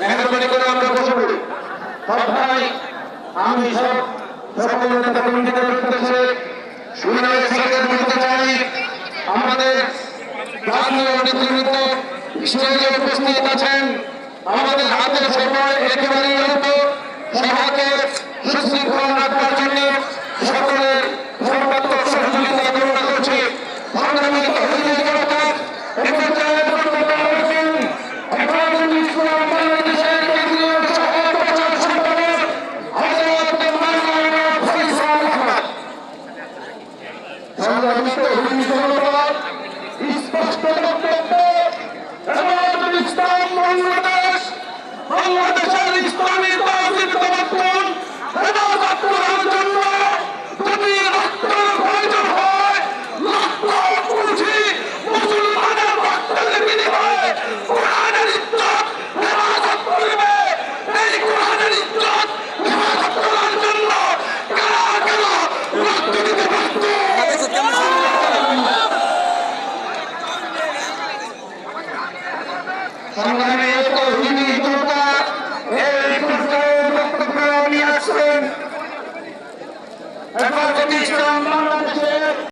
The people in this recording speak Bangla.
মেহরবানি করে আমরা বসে পড়ি। ভাই আমি সব সকল নেতা কর্মীদের কাছে সুবিনয় স্বাগত জানাতে চাই। আমাদের জাতীয় নেতৃত্ব স্টেজে উপস্থিত আছেন। আমাদের হাতে সময় একেবারেই অল্প। সভাকে সুশৃঙ্খল রাখবার জন্য সকলের সর্বাত্মক সহযোগিতা কামনা করছি। সংগ্রামী তৌহিদি জনতা স্পষ্ট বক্তব্য ইসলাম বাংলাদেশের ইসলামী রাজনীতি সমর্থন হেফাজত করার জন্য যদি রক্তের প্রয়োজন হয় লক্ষ পুঁজি মুসলমানের রক্তের বিনিময়ে কোরআনের ইজ্জত হেফাজত করবে। এই কোরআনের ইজ্জত হেফাজত করার জন্য কারা কারা রক্ত দিতে প্রস্তুত? সংগ্রামী তৌহিদি জনতা এই পর্যায়ে বক্তব্য নিয়ে আসছেন। হেফাজতে ইসলাম বাংলাদেশের